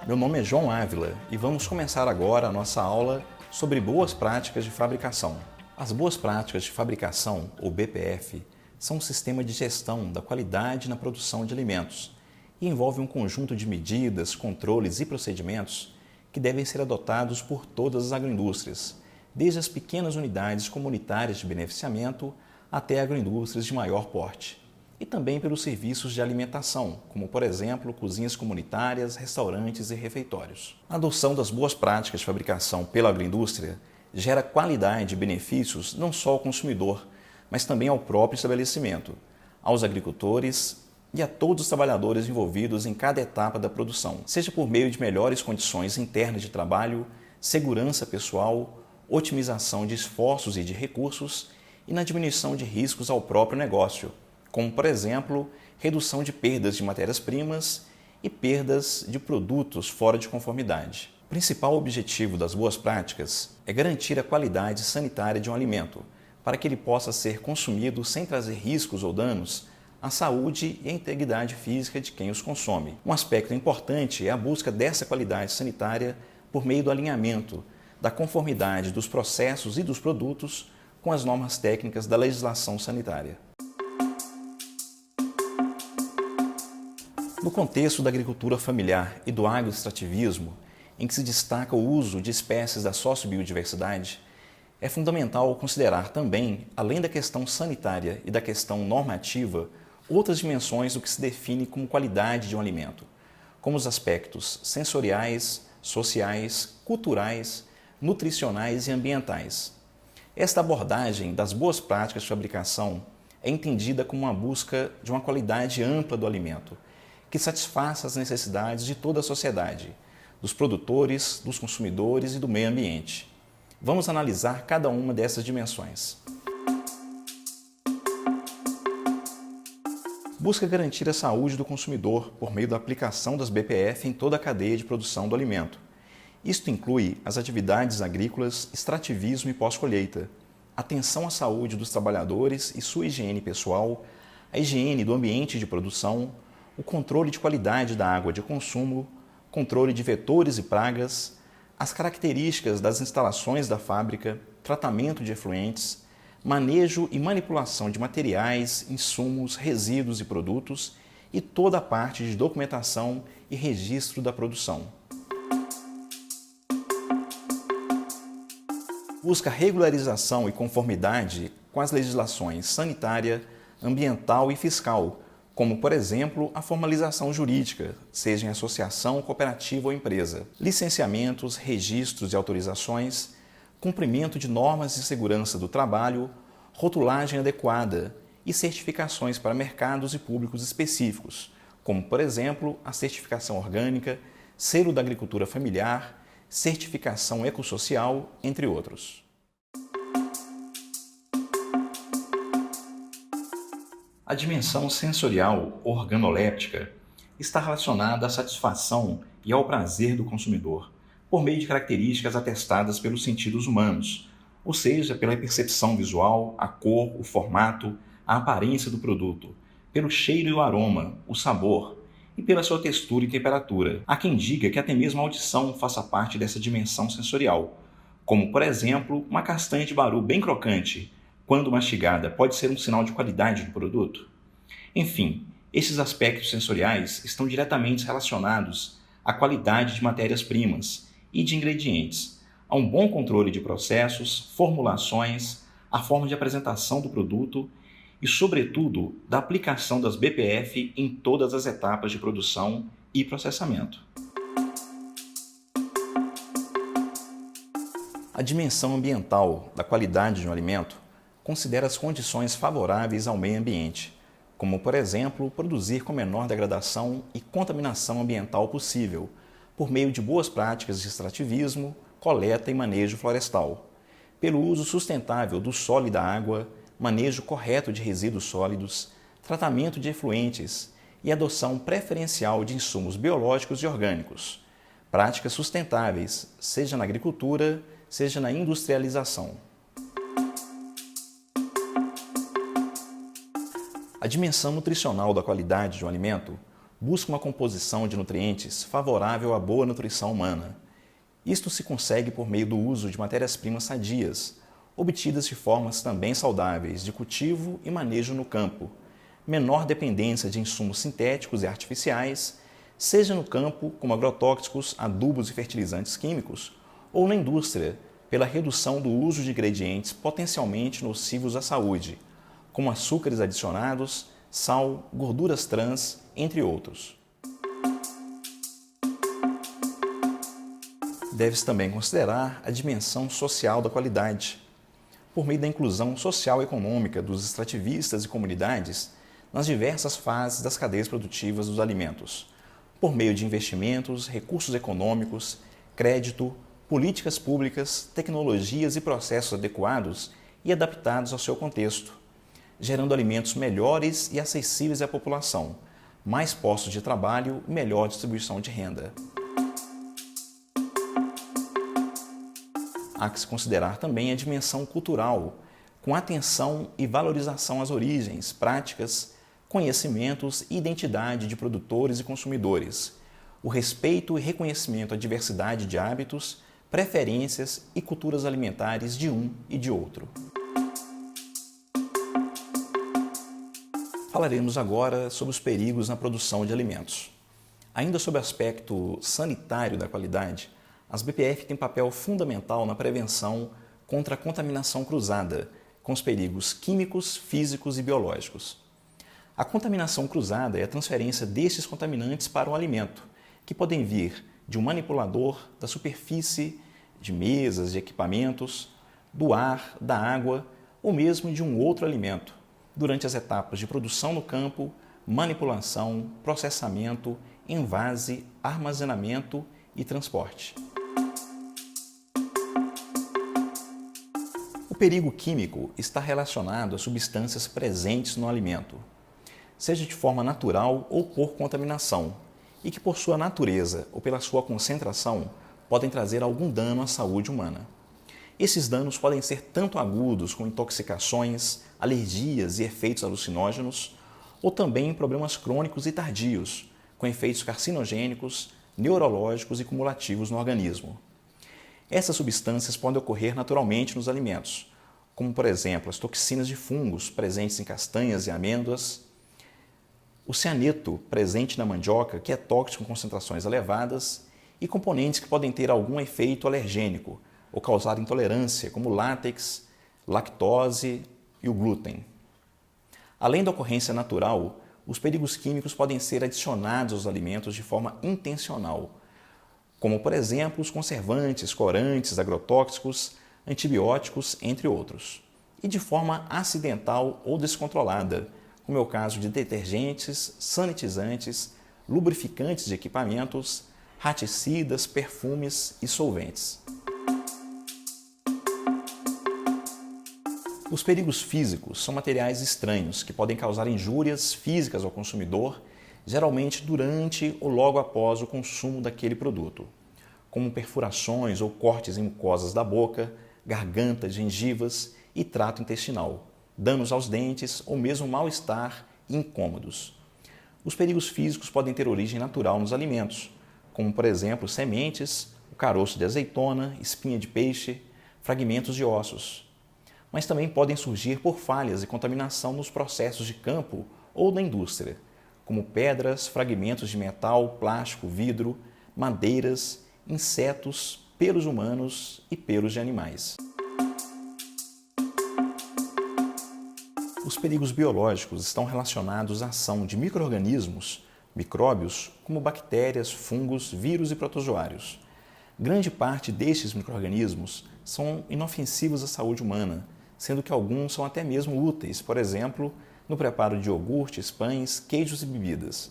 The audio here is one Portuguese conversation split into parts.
Meu nome é João Ávila e vamos começar agora a nossa aula sobre boas práticas de fabricação. As boas práticas de fabricação, ou BPF, são um sistema de gestão da qualidade na produção de alimentos e envolve um conjunto de medidas, controles e procedimentos que devem ser adotados por todas as agroindústrias, desde as pequenas unidades comunitárias de beneficiamento até agroindústrias de maior porte. E também pelos serviços de alimentação, como, por exemplo, cozinhas comunitárias, restaurantes e refeitórios. A adoção das boas práticas de fabricação pela agroindústria gera qualidade e benefícios não só ao consumidor, mas também ao próprio estabelecimento, aos agricultores e a todos os trabalhadores envolvidos em cada etapa da produção, seja por meio de melhores condições internas de trabalho, segurança pessoal, otimização de esforços e de recursos e na diminuição de riscos ao próprio negócio, como, por exemplo, redução de perdas de matérias-primas e perdas de produtos fora de conformidade. O principal objetivo das boas práticas é garantir a qualidade sanitária de um alimento, para que ele possa ser consumido sem trazer riscos ou danos à saúde e à integridade física de quem os consome. Um aspecto importante é a busca dessa qualidade sanitária por meio do alinhamento, da conformidade dos processos e dos produtos com as normas técnicas da legislação sanitária. No contexto da agricultura familiar e do agroextrativismo, em que se destaca o uso de espécies da sociobiodiversidade, é fundamental considerar também, além da questão sanitária e da questão normativa, outras dimensões do que se define como qualidade de um alimento, como os aspectos sensoriais, sociais, culturais, nutricionais e ambientais. Esta abordagem das boas práticas de fabricação é entendida como uma busca de uma qualidade ampla do alimento, que satisfaça as necessidades de toda a sociedade, dos produtores, dos consumidores e do meio ambiente. Vamos analisar cada uma dessas dimensões. Busca garantir a saúde do consumidor por meio da aplicação das BPF em toda a cadeia de produção do alimento. Isto inclui as atividades agrícolas, extrativismo e pós-colheita, atenção à saúde dos trabalhadores e sua higiene pessoal, a higiene do ambiente de produção, o controle de qualidade da água de consumo, controle de vetores e pragas, as características das instalações da fábrica, tratamento de efluentes, manejo e manipulação de materiais, insumos, resíduos e produtos e toda a parte de documentação e registro da produção. Busca regularização e conformidade com as legislações sanitária, ambiental e fiscal, como, por exemplo, a formalização jurídica, seja em associação, cooperativa ou empresa, licenciamentos, registros e autorizações, cumprimento de normas de segurança do trabalho, rotulagem adequada e certificações para mercados e públicos específicos, como, por exemplo, a certificação orgânica, selo da agricultura familiar, certificação ecossocial, entre outros. A dimensão sensorial organoléptica está relacionada à satisfação e ao prazer do consumidor, por meio de características atestadas pelos sentidos humanos, ou seja, pela percepção visual, a cor, o formato, a aparência do produto, pelo cheiro e o aroma, o sabor e pela sua textura e temperatura. Há quem diga que até mesmo a audição faça parte dessa dimensão sensorial, como, por exemplo, uma castanha de baru bem crocante, quando mastigada, pode ser um sinal de qualidade do produto? Enfim, esses aspectos sensoriais estão diretamente relacionados à qualidade de matérias-primas e de ingredientes, a um bom controle de processos, formulações, a forma de apresentação do produto e, sobretudo, da aplicação das BPF em todas as etapas de produção e processamento. A dimensão ambiental da qualidade de um alimento considera as condições favoráveis ao meio ambiente, como, por exemplo, produzir com menor degradação e contaminação ambiental possível, por meio de boas práticas de extrativismo, coleta e manejo florestal, pelo uso sustentável do solo e da água, manejo correto de resíduos sólidos, tratamento de efluentes e adoção preferencial de insumos biológicos e orgânicos, práticas sustentáveis, seja na agricultura, seja na industrialização. A dimensão nutricional da qualidade de um alimento busca uma composição de nutrientes favorável à boa nutrição humana. Isto se consegue por meio do uso de matérias-primas sadias, obtidas de formas também saudáveis de cultivo e manejo no campo, menor dependência de insumos sintéticos e artificiais, seja no campo como agrotóxicos, adubos e fertilizantes químicos, ou na indústria, pela redução do uso de ingredientes potencialmente nocivos à saúde, como açúcares adicionados, sal, gorduras trans, entre outros. Deve-se também considerar a dimensão social da qualidade, por meio da inclusão social e econômica dos extrativistas e comunidades nas diversas fases das cadeias produtivas dos alimentos, por meio de investimentos, recursos econômicos, crédito, políticas públicas, tecnologias e processos adequados e adaptados ao seu contexto, gerando alimentos melhores e acessíveis à população, mais postos de trabalho e melhor distribuição de renda. Há que se considerar também a dimensão cultural, com atenção e valorização às origens, práticas, conhecimentos e identidade de produtores e consumidores, o respeito e reconhecimento à diversidade de hábitos, preferências e culturas alimentares de um e de outro. Falaremos agora sobre os perigos na produção de alimentos. Ainda sob o aspecto sanitário da qualidade, as BPF têm papel fundamental na prevenção contra a contaminação cruzada, com os perigos químicos, físicos e biológicos. A contaminação cruzada é a transferência destes contaminantes para o alimento, que podem vir de um manipulador, da superfície, de mesas, de equipamentos, do ar, da água ou mesmo de um outro alimento, durante as etapas de produção no campo, manipulação, processamento, envase, armazenamento e transporte. O perigo químico está relacionado a substâncias presentes no alimento, seja de forma natural ou por contaminação, e que por sua natureza ou pela sua concentração podem trazer algum dano à saúde humana. Esses danos podem ser tanto agudos, com intoxicações, alergias e efeitos alucinógenos, ou também problemas crônicos e tardios, com efeitos carcinogênicos, neurológicos e cumulativos no organismo. Essas substâncias podem ocorrer naturalmente nos alimentos, como, por exemplo, as toxinas de fungos presentes em castanhas e amêndoas, o cianeto presente na mandioca, que é tóxico em concentrações elevadas, e componentes que podem ter algum efeito alergênico ou causar intolerância, como o látex, lactose e o glúten. Além da ocorrência natural, os perigos químicos podem ser adicionados aos alimentos de forma intencional, como, por exemplo, os conservantes, corantes, agrotóxicos, antibióticos, entre outros, e de forma acidental ou descontrolada, como é o caso de detergentes, sanitizantes, lubrificantes de equipamentos, raticidas, perfumes e solventes. Os perigos físicos são materiais estranhos que podem causar injúrias físicas ao consumidor, geralmente durante ou logo após o consumo daquele produto, como perfurações ou cortes em mucosas da boca, garganta, gengivas e trato intestinal, danos aos dentes ou mesmo mal-estar e incômodos. Os perigos físicos podem ter origem natural nos alimentos, como, por exemplo, sementes, o caroço de azeitona, espinha de peixe, fragmentos de ossos. Mas também podem surgir por falhas e contaminação nos processos de campo ou da indústria, como pedras, fragmentos de metal, plástico, vidro, madeiras, insetos, pelos humanos e pelos de animais. Os perigos biológicos estão relacionados à ação de micro-organismos, micróbios, como bactérias, fungos, vírus e protozoários. Grande parte destes micro-organismos são inofensivos à saúde humana, sendo que alguns são até mesmo úteis, por exemplo, no preparo de iogurtes, pães, queijos e bebidas.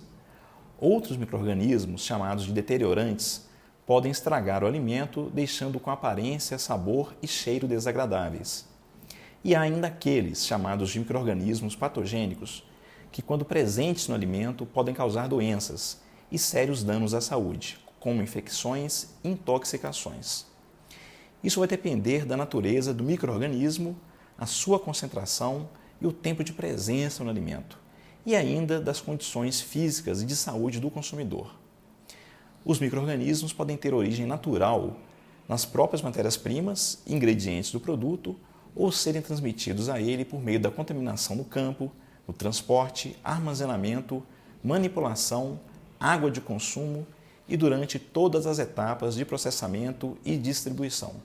Outros micro-organismos, chamados de deteriorantes, podem estragar o alimento, deixando com aparência, sabor e cheiro desagradáveis. E há ainda aqueles, chamados de micro-organismos patogênicos, que, quando presentes no alimento, podem causar doenças e sérios danos à saúde, como infecções e intoxicações. Isso vai depender da natureza do micro-organismo, a sua concentração e o tempo de presença no alimento, e ainda das condições físicas e de saúde do consumidor. Os micro-organismos podem ter origem natural nas próprias matérias-primas e ingredientes do produto ou serem transmitidos a ele por meio da contaminação no campo, no transporte, armazenamento, manipulação, água de consumo e durante todas as etapas de processamento e distribuição.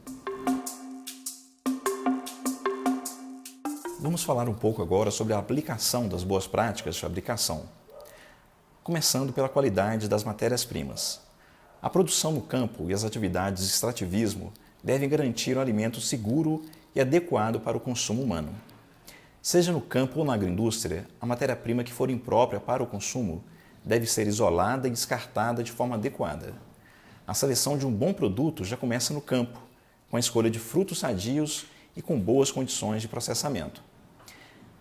Vamos falar um pouco agora sobre a aplicação das boas práticas de fabricação, começando pela qualidade das matérias-primas. A produção no campo e as atividades de extrativismo devem garantir um alimento seguro e adequado para o consumo humano. Seja no campo ou na agroindústria, a matéria-prima que for imprópria para o consumo deve ser isolada e descartada de forma adequada. A seleção de um bom produto já começa no campo, com a escolha de frutos sadios e com boas condições de processamento.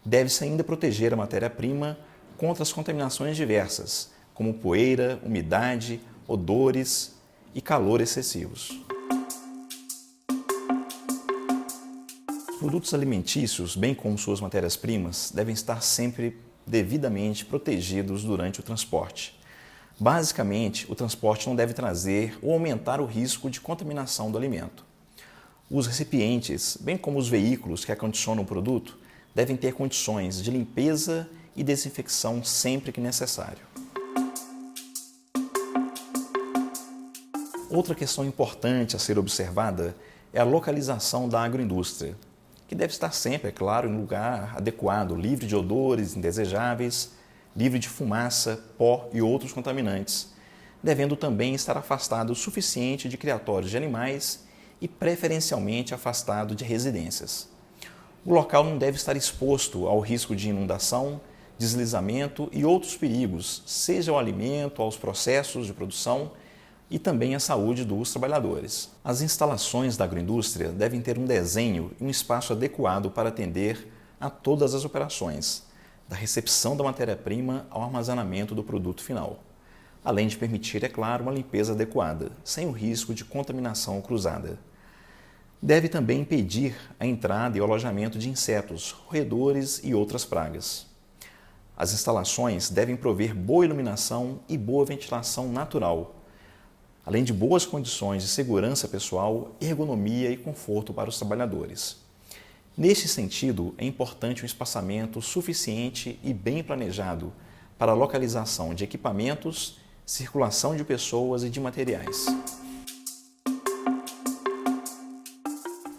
Deve-se ainda proteger a matéria-prima contra as contaminações diversas, como poeira, umidade, odores e calor excessivos. Os produtos alimentícios, bem como suas matérias-primas, devem estar sempre devidamente protegidos durante o transporte. Basicamente, o transporte não deve trazer ou aumentar o risco de contaminação do alimento. Os recipientes, bem como os veículos que acondicionam o produto, devem ter condições de limpeza e desinfecção sempre que necessário. Outra questão importante a ser observada é a localização da agroindústria, que deve estar sempre, é claro, em lugar adequado, livre de odores indesejáveis, livre de fumaça, pó e outros contaminantes, devendo também estar afastado o suficiente de criatórios de animais e preferencialmente afastado de residências. O local não deve estar exposto ao risco de inundação, deslizamento e outros perigos, seja ao alimento, aos processos de produção e também à saúde dos trabalhadores. As instalações da agroindústria devem ter um desenho e um espaço adequado para atender a todas as operações, da recepção da matéria-prima ao armazenamento do produto final, além de permitir, é claro, uma limpeza adequada, sem o risco de contaminação cruzada. Deve também impedir a entrada e o alojamento de insetos, roedores e outras pragas. As instalações devem prover boa iluminação e boa ventilação natural, além de boas condições de segurança pessoal, ergonomia e conforto para os trabalhadores. Neste sentido, é importante um espaçamento suficiente e bem planejado para a localização de equipamentos, circulação de pessoas e de materiais.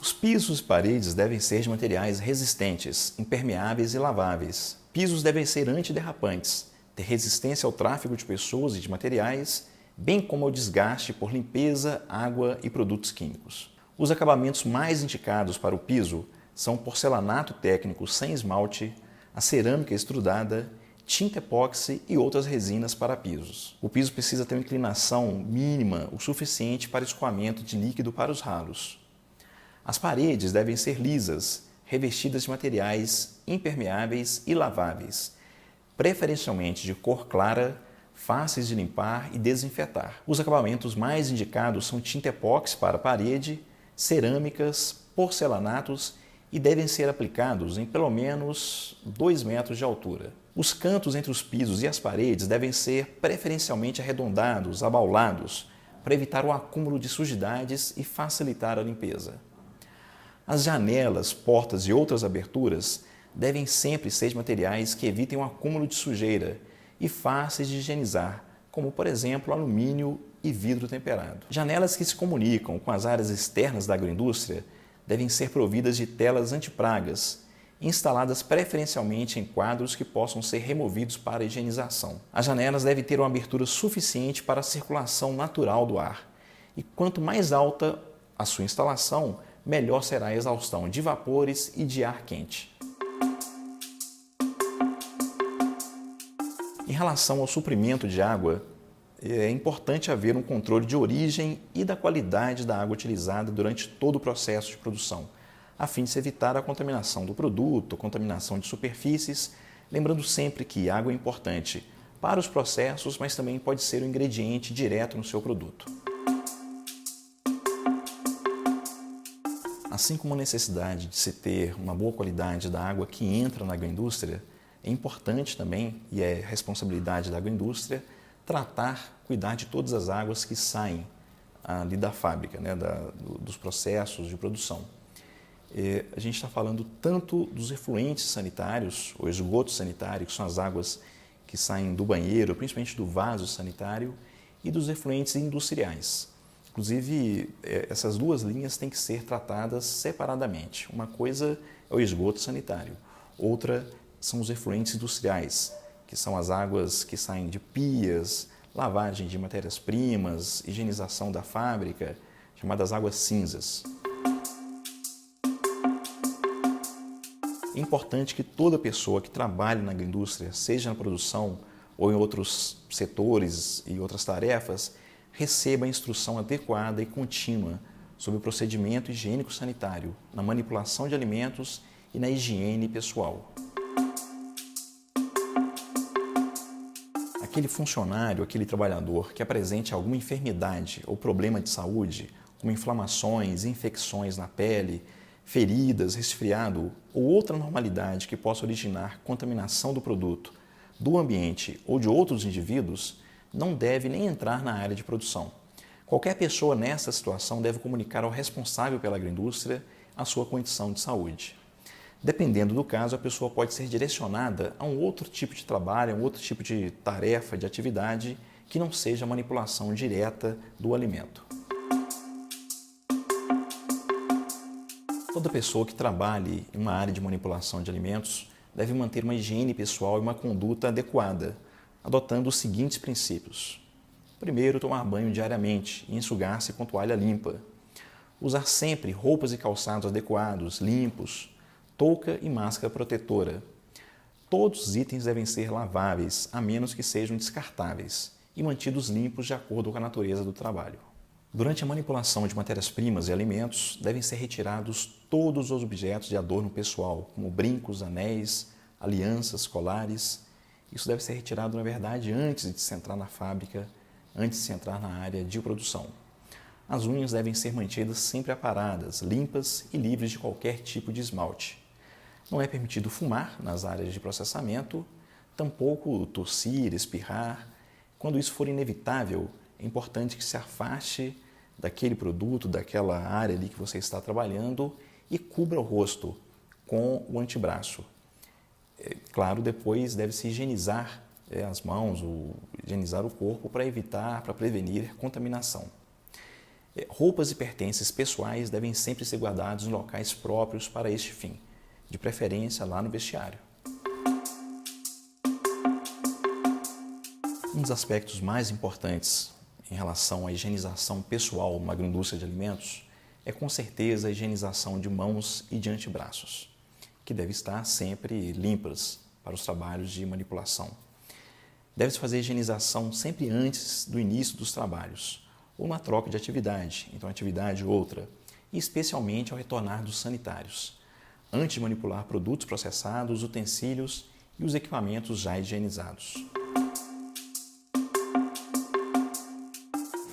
Os pisos e paredes devem ser de materiais resistentes, impermeáveis e laváveis. Pisos devem ser antiderrapantes, ter resistência ao tráfego de pessoas e de materiais, bem como ao desgaste por limpeza, água e produtos químicos. Os acabamentos mais indicados para o piso são porcelanato técnico sem esmalte, a cerâmica extrudada, tinta epóxi e outras resinas para pisos. O piso precisa ter uma inclinação mínima o suficiente para escoamento de líquido para os ralos. As paredes devem ser lisas, revestidas de materiais impermeáveis e laváveis, preferencialmente de cor clara, fáceis de limpar e desinfetar. Os acabamentos mais indicados são tinta epóxi para a parede, cerâmicas, porcelanatos e devem ser aplicados em pelo menos 2 metros de altura. Os cantos entre os pisos e as paredes devem ser preferencialmente arredondados, abaulados, para evitar o acúmulo de sujidades e facilitar a limpeza. As janelas, portas e outras aberturas devem sempre ser de materiais que evitem o acúmulo de sujeira e fáceis de higienizar, como, por exemplo, alumínio e vidro temperado. Janelas que se comunicam com as áreas externas da agroindústria devem ser providas de telas antipragas, instaladas preferencialmente em quadros que possam ser removidos para higienização. As janelas devem ter uma abertura suficiente para a circulação natural do ar, e quanto mais alta a sua instalação, melhor será a exaustão de vapores e de ar quente. Em relação ao suprimento de água, é importante haver um controle de origem e da qualidade da água utilizada durante todo o processo de produção, a fim de se evitar a contaminação do produto, a contaminação de superfícies, lembrando sempre que água é importante para os processos, mas também pode ser um ingrediente direto no seu produto. Assim como a necessidade de se ter uma boa qualidade da água que entra na agroindústria, É importante também, e é responsabilidade da agroindústria, cuidar de todas as águas que saem ali da fábrica, né, dos processos de produção. A gente está falando tanto dos efluentes sanitários, ou esgoto sanitário, que são as águas que saem do banheiro, principalmente do vaso sanitário, e dos efluentes industriais. Inclusive, essas duas linhas têm que ser tratadas separadamente. Uma coisa é o esgoto sanitário, outra são os efluentes industriais, que são as águas que saem de pias, lavagem de matérias-primas, higienização da fábrica, chamadas águas cinzas. É importante que toda pessoa que trabalhe na agroindústria, seja na produção ou em outros setores e outras tarefas, receba a instrução adequada e contínua sobre o procedimento higiênico-sanitário, na manipulação de alimentos e na higiene pessoal. Aquele funcionário, aquele trabalhador que apresente alguma enfermidade ou problema de saúde, como inflamações, infecções na pele, feridas, resfriado ou outra normalidade que possa originar contaminação do produto, do ambiente ou de outros indivíduos, não deve nem entrar na área de produção. Qualquer pessoa nessa situação deve comunicar ao responsável pela agroindústria a sua condição de saúde. Dependendo do caso, a pessoa pode ser direcionada a um outro tipo de trabalho, a um outro tipo de tarefa, de atividade, que não seja a manipulação direta do alimento. Toda pessoa que trabalhe em uma área de manipulação de alimentos deve manter uma higiene pessoal e uma conduta adequada, adotando os seguintes princípios. Primeiro, tomar banho diariamente e enxugar-se com toalha limpa. Usar sempre roupas e calçados adequados, limpos, touca e máscara protetora. Todos os itens devem ser laváveis, a menos que sejam descartáveis, e mantidos limpos de acordo com a natureza do trabalho. Durante a manipulação de matérias-primas e alimentos, devem ser retirados todos os objetos de adorno pessoal, como brincos, anéis, alianças, colares. Isso deve ser retirado, na verdade, antes de se entrar na fábrica, antes de se entrar na área de produção. As unhas devem ser mantidas sempre aparadas, limpas e livres de qualquer tipo de esmalte. Não é permitido fumar nas áreas de processamento, tampouco tossir, espirrar. Quando isso for inevitável, é importante que se afaste daquele produto, daquela área ali que você está trabalhando e cubra o rosto com o antebraço. Claro, depois deve-se higienizar as mãos, higienizar o corpo para prevenir contaminação. Roupas e pertences pessoais devem sempre ser guardados em locais próprios para este fim, de preferência lá no vestiário. Um dos aspectos mais importantes em relação à higienização pessoal numa agroindústria de alimentos é com certeza a higienização de mãos e de antebraços, que devem estar sempre limpas para os trabalhos de manipulação. Deve-se fazer a higienização sempre antes do início dos trabalhos, ou na troca de atividade, então atividade outra, e especialmente ao retornar dos sanitários, antes de manipular produtos processados, utensílios e os equipamentos já higienizados.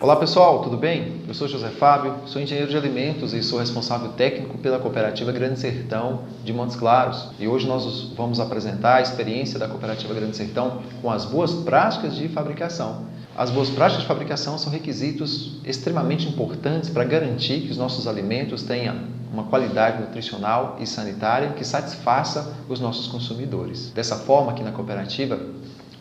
Olá pessoal, tudo bem? Eu sou José Fábio, sou engenheiro de alimentos e sou responsável técnico pela cooperativa Grande Sertão de Montes Claros. E hoje nós vamos apresentar a experiência da cooperativa Grande Sertão com as boas práticas de fabricação. As boas práticas de fabricação são requisitos extremamente importantes para garantir que os nossos alimentos tenham uma qualidade nutricional e sanitária que satisfaça os nossos consumidores. Dessa forma, aqui na cooperativa,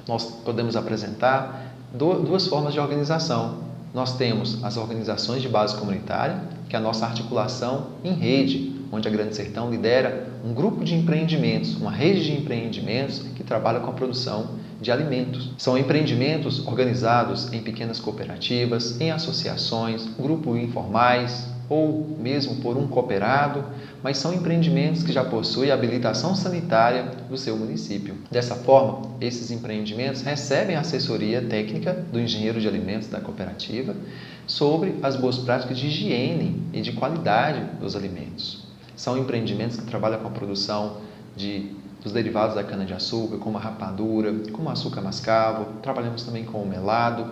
nós podemos apresentar duas formas de organização. Nós temos as organizações de base comunitária, que é a nossa articulação em rede, onde a Grande Sertão lidera um grupo de empreendimentos, uma rede de empreendimentos que trabalha com a produção de alimentos. São empreendimentos organizados em pequenas cooperativas, em associações, grupos informais ou mesmo por um cooperado, mas são empreendimentos que já possuem a habilitação sanitária do seu município. Dessa forma, esses empreendimentos recebem a assessoria técnica do engenheiro de alimentos da cooperativa sobre as boas práticas de higiene e de qualidade dos alimentos. São empreendimentos que trabalham com a produção dos derivados da cana-de-açúcar, como a rapadura, como o açúcar mascavo, trabalhamos também com o melado.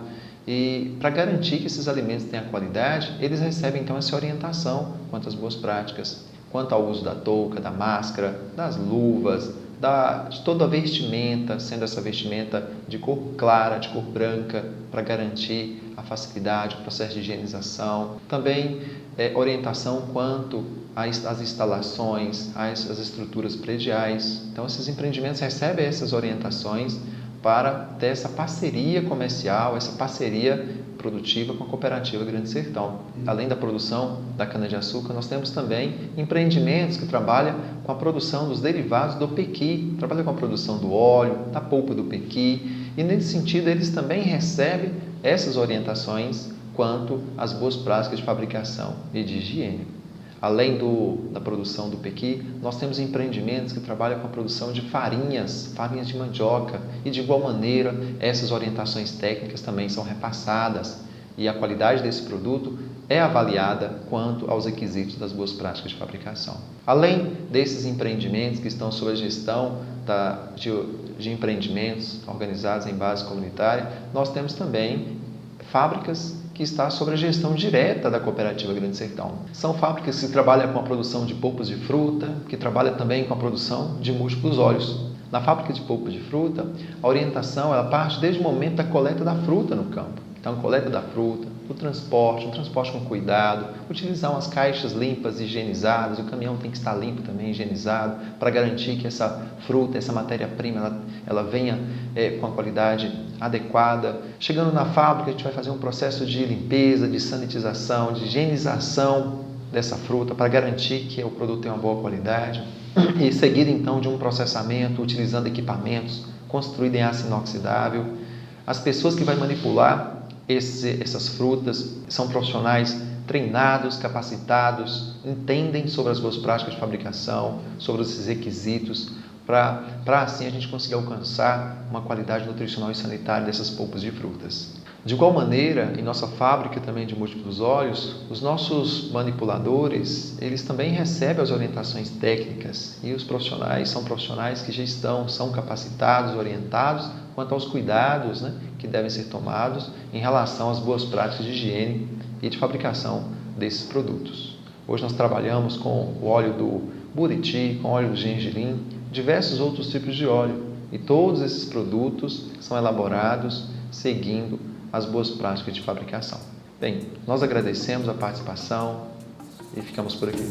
E para garantir que esses alimentos tenham qualidade, eles recebem então essa orientação quanto às boas práticas, quanto ao uso da touca, da máscara, das luvas, de toda a vestimenta, sendo essa vestimenta de cor clara, de cor branca, para garantir a facilidade, o processo de higienização. Também orientação quanto às instalações, às estruturas prediais. Então, esses empreendimentos recebem essas orientações para ter essa parceria comercial, essa parceria produtiva com a Cooperativa Grande Sertão. Além da produção da cana-de-açúcar, nós temos também empreendimentos que trabalham com a produção dos derivados do pequi, trabalham com a produção do óleo, da polpa do pequi, e nesse sentido eles também recebem essas orientações quanto às boas práticas de fabricação e de higiene. Além da produção do pequi, nós temos empreendimentos que trabalham com a produção de farinhas de mandioca, e de igual maneira essas orientações técnicas também são repassadas e a qualidade desse produto é avaliada quanto aos requisitos das boas práticas de fabricação. Além desses empreendimentos que estão sob a gestão de empreendimentos organizados em base comunitária, nós temos também fábricas que está sob a gestão direta da Cooperativa Grande Sertão. São fábricas que trabalham com a produção de polpas de fruta, que trabalham também com a produção de múltiplos óleos. Na fábrica de polpa de fruta, a orientação ela parte desde o momento da coleta da fruta no campo. Então, coleta da fruta, o transporte com cuidado, utilizar umas caixas limpas, higienizadas, o caminhão tem que estar limpo também, higienizado, para garantir que essa fruta, essa matéria-prima, ela venha com a qualidade adequada. Chegando na fábrica, a gente vai fazer um processo de limpeza, de sanitização, de higienização dessa fruta, para garantir que o produto tem uma boa qualidade. E seguir, então, de um processamento, utilizando equipamentos construídos em aço inoxidável. As pessoas que vão manipular essas frutas são profissionais treinados, capacitados, entendem sobre as boas práticas de fabricação, sobre esses requisitos, para assim a gente conseguir alcançar uma qualidade nutricional e sanitária dessas polpas de frutas. De igual maneira, em nossa fábrica também de múltiplos óleos, os nossos manipuladores, eles também recebem as orientações técnicas, e os profissionais são profissionais que já são capacitados, orientados quanto aos cuidados que devem ser tomados em relação às boas práticas de higiene e de fabricação desses produtos. Hoje nós trabalhamos com o óleo do buriti, com o óleo do gengilim, diversos outros tipos de óleo, e todos esses produtos são elaborados seguindo as boas práticas de fabricação. Bem, nós agradecemos a participação e ficamos por aqui.